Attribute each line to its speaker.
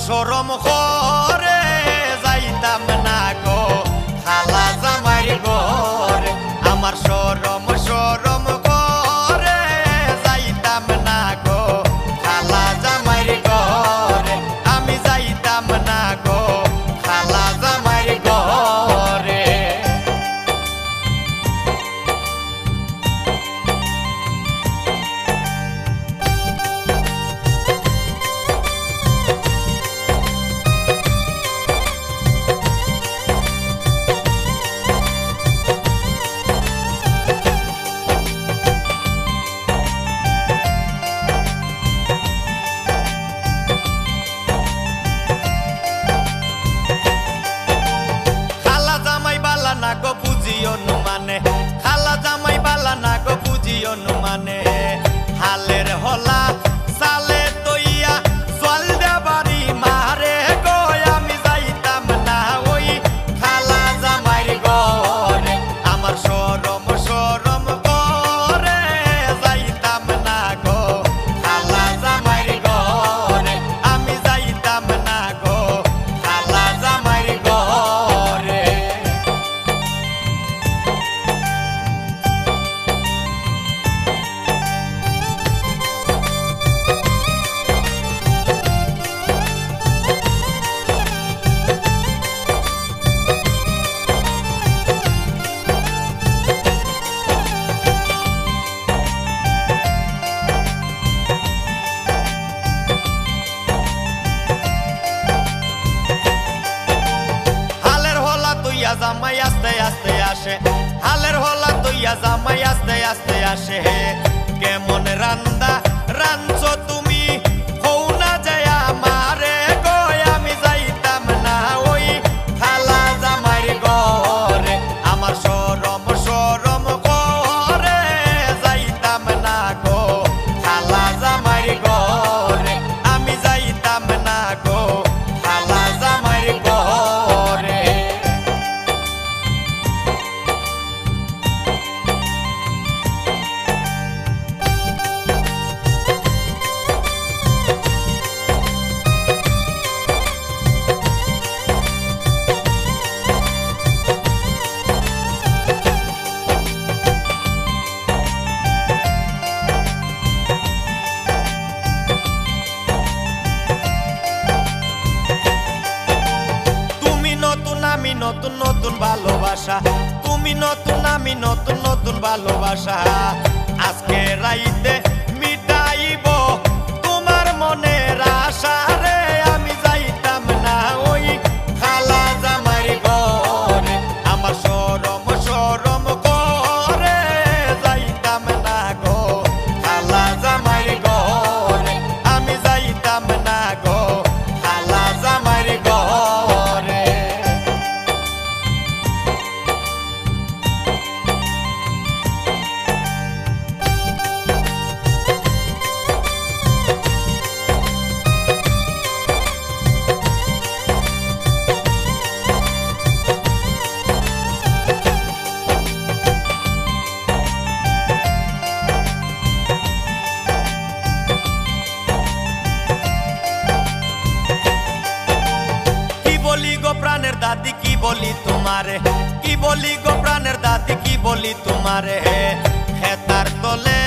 Speaker 1: সরম করে যাইতাম না গো খালা জামাই ঘরে। আমার সরম করে যাইতাম না গো খালা জামাই ঘরে। আমি যাইতাম না গো খালা জামাই ঘরে। না গো বুঝিও নু মানে খালা জামাই বালা না গো বুঝিও নু মানে হালের হলা সালে তইয়া জল দেবারি মারে গো। আমি যাইতাম না ওই খালা জামাই ঘরে। আমার সরম করে যাইতাম না গো খালা জামাই ঘরে। আমি যাইতাম না গো খালা জামাই ঘরে। জামাই আস্তে আস্তে আসে হালের হলা তৈয়া জামাই আস্তে আস্তে আসে। কেমন রান্দা রাঞ্চো তুমি হও না যায় আমারে গো। আমি যাইতাম না ওই খালা জামাই ঘরে। আমার সরম করে যাইতাম না গো খালা জামাই ঘরে। আমি যাইতাম না গো খালা জামাই ঘরে। আমি নতুন নতুন ভালোবাসা তুমি নতুন আমি নতুন নতুন ভালোবাসা। আজকে রাইতে মিটাইব তোমার মনের আশা রে। আমি যাইতাম না ওই খালা জামাই ঘরে। আমার সরম করে যাইতাম না গো খালা জামাই ঘরে। আমি যাইতাম না গো খালা জামাই ঘরে। প্রাণের দাদি কি বলি তোমারে কি বলি গো প্রাণের দাদি কি বলি তোমারে। হেতার তলে